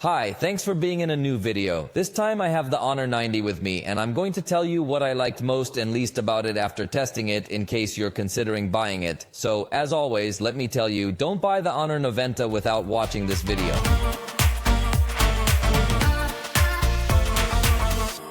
Hi, thanks for being in a new video. This time I have the Honor 90 with me, and I'm going to tell you what I liked most and least about it after testing it in case you're considering buying it. So, as always, let me tell you, don't buy the Honor 90 without watching this video.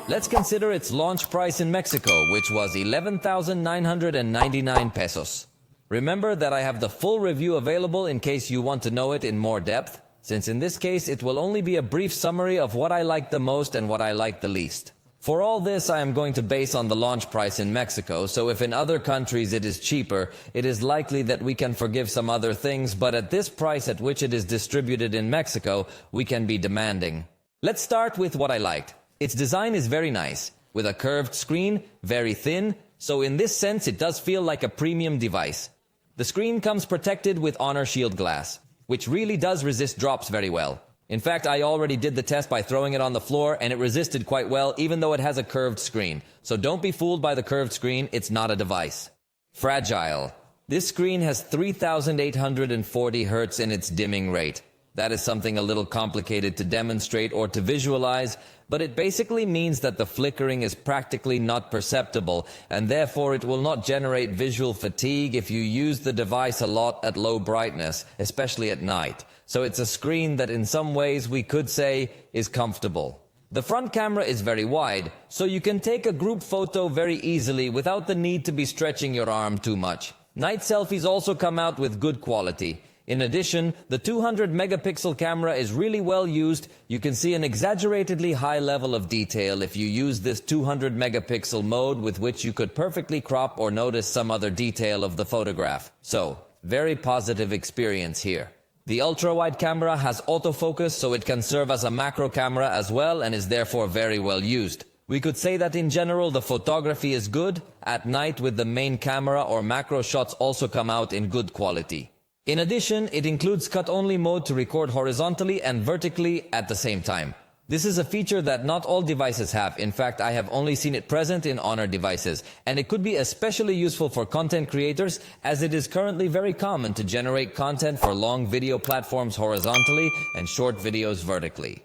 Let's consider its launch price in Mexico, which was 11,999 pesos. Remember that I have the full review available in case you want to know it in more depth, since in this case it will only be a brief summary of what I liked the most and what I liked the least. For all this I am going to base on the launch price in Mexico, so if in other countries it is cheaper, it is likely that we can forgive some other things, but at this price at which it is distributed in Mexico, we can be demanding. Let's start with what I liked. Its design is very nice, with a curved screen, very thin, so in this sense it does feel like a premium device. The screen comes protected with Honor Shield glass, which really does resist drops very well. In fact, I already did the test by throwing it on the floor and it resisted quite well even though it has a curved screen. So don't be fooled by the curved screen, it's not a device. Fragile. This screen has 3840 Hz in its dimming rate. That is something a little complicated to demonstrate or to visualize, but it basically means that the flickering is practically not perceptible, and therefore it will not generate visual fatigue if you use the device a lot at low brightness, especially at night. So it's a screen that in some ways we could say is comfortable. The front camera is very wide, so you can take a group photo very easily without the need to be stretching your arm too much. Night selfies also come out with good quality. In addition, the 200 megapixel camera is really well used. You can see an exaggeratedly high level of detail if you use this 200 megapixel mode with which you could perfectly crop or notice some other detail of the photograph. So, very positive experience here. The ultra-wide camera has autofocus, so it can serve as a macro camera as well and is therefore very well used. We could say that in general the photography is good. At night with the main camera or macro shots also come out in good quality. In addition, it includes cut-only mode to record horizontally and vertically at the same time. This is a feature that not all devices have. In fact, I have only seen it present in Honor devices, and it could be especially useful for content creators as it is currently very common to generate content for long video platforms horizontally and short videos vertically.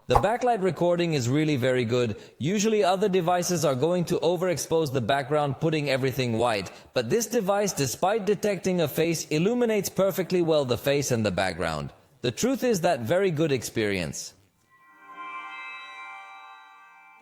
The backlight recording is really very good. Usually other devices are going to overexpose the background, putting everything white, but this device, despite detecting a face, illuminates perfectly well the face and the background. The truth is that very good experience.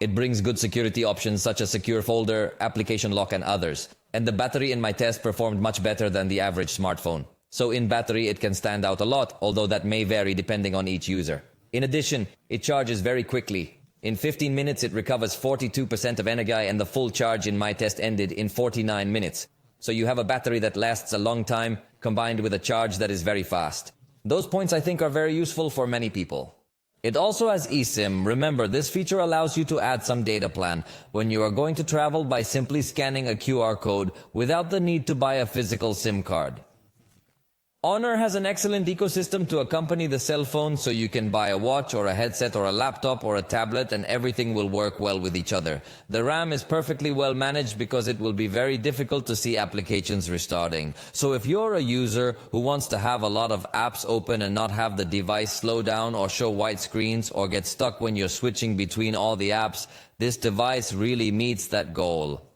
It brings good security options such as secure folder, application lock and others. And the battery in my test performed much better than the average smartphone. So in battery it can stand out a lot, although that may vary depending on each user. In addition, it charges very quickly. In 15 minutes it recovers 42% of energy and the full charge in my test ended in 49 minutes. So you have a battery that lasts a long time combined with a charge that is very fast. Those points I think are very useful for many people. It also has eSIM. Remember, this feature allows you to add some data plan when you are going to travel by simply scanning a QR code without the need to buy a physical SIM card. Honor has an excellent ecosystem to accompany the cell phone, so you can buy a watch or a headset or a laptop or a tablet and everything will work well with each other. The RAM is perfectly well managed because it will be very difficult to see applications restarting. So if you're a user who wants to have a lot of apps open and not have the device slow down or show white screens or get stuck when you're switching between all the apps, this device really meets that goal.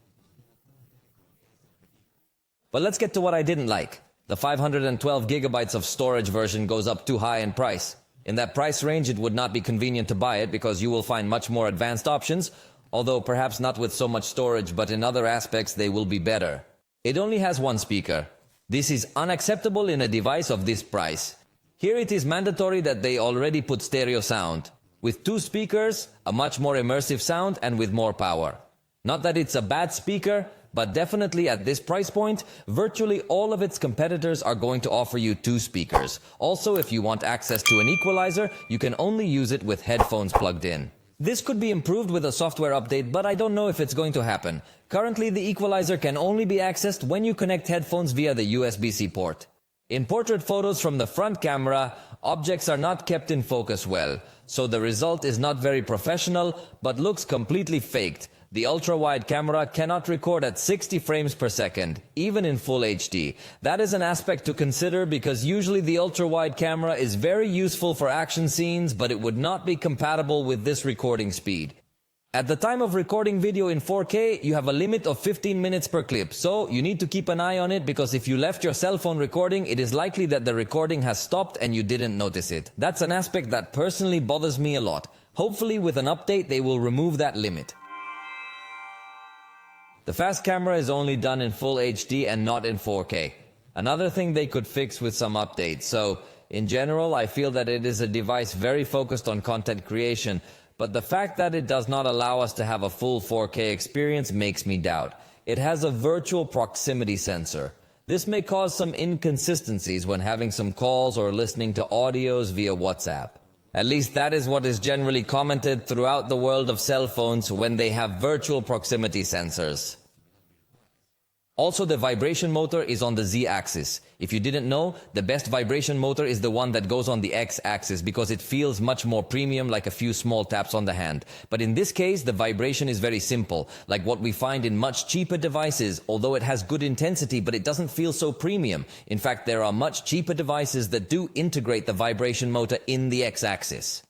But let's get to what I didn't like. The 512 gigabytes of storage version goes up too high in price. In that price range, it would not be convenient to buy it because you will find much more advanced options, although perhaps not with so much storage, but in other aspects they will be better. It only has one speaker. This is unacceptable in a device of this price. Here it is mandatory that they already put stereo sound. With two speakers, a much more immersive sound and with more power. Not that it's a bad speaker, but definitely at this price point, virtually all of its competitors are going to offer you two speakers. Also, if you want access to an equalizer, you can only use it with headphones plugged in. This could be improved with a software update, but I don't know if it's going to happen. Currently, the equalizer can only be accessed when you connect headphones via the USB-C port. In portrait photos from the front camera, objects are not kept in focus well, so the result is not very professional, but looks completely faked. The ultra-wide camera cannot record at 60 frames per second, even in full HD. That is an aspect to consider because usually the ultra-wide camera is very useful for action scenes, but it would not be compatible with this recording speed. At the time of recording video in 4K, you have a limit of 15 minutes per clip, so you need to keep an eye on it because if you left your cell phone recording, it is likely that the recording has stopped and you didn't notice it. That's an aspect that personally bothers me a lot. Hopefully with an update they will remove that limit. The fast camera is only done in full HD and not in 4K. Another thing they could fix with some updates. So, in general, I feel that it is a device very focused on content creation, but the fact that it does not allow us to have a full 4K experience makes me doubt. It has a virtual proximity sensor. This may cause some inconsistencies when having some calls or listening to audios via WhatsApp. At least that is what is generally commented throughout the world of cell phones when they have virtual proximity sensors. Also, the vibration motor is on the Z-axis. If you didn't know, the best vibration motor is the one that goes on the X-axis because it feels much more premium, like a few small taps on the hand. But in this case, the vibration is very simple, like what we find in much cheaper devices, although it has good intensity, but it doesn't feel so premium. In fact, there are much cheaper devices that do integrate the vibration motor in the X-axis.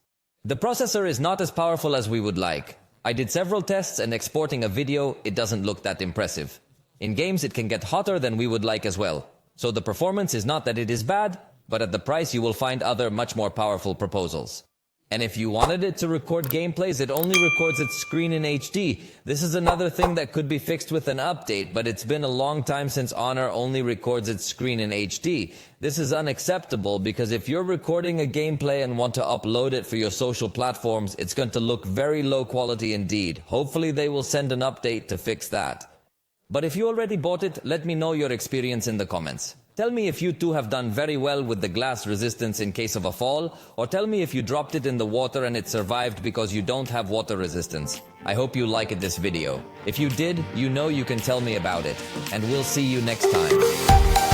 The processor is not as powerful as we would like. I did several tests and exporting a video, it doesn't look that impressive. In games, it can get hotter than we would like as well. So the performance is not that it is bad, but at the price you will find other much more powerful proposals. And if you wanted it to record gameplays, it only records its screen in HD. This is another thing that could be fixed with an update, but it's been a long time since Honor only records its screen in HD. This is unacceptable because if you're recording a gameplay and want to upload it for your social platforms, it's going to look very low quality indeed. Hopefully they will send an update to fix that. But if you already bought it, let me know your experience in the comments. Tell me if you too have done very well with the glass resistance in case of a fall, or tell me if you dropped it in the water and it survived because you don't have water resistance. I hope you liked this video. If you did, you know you can tell me about it. And we'll see you next time.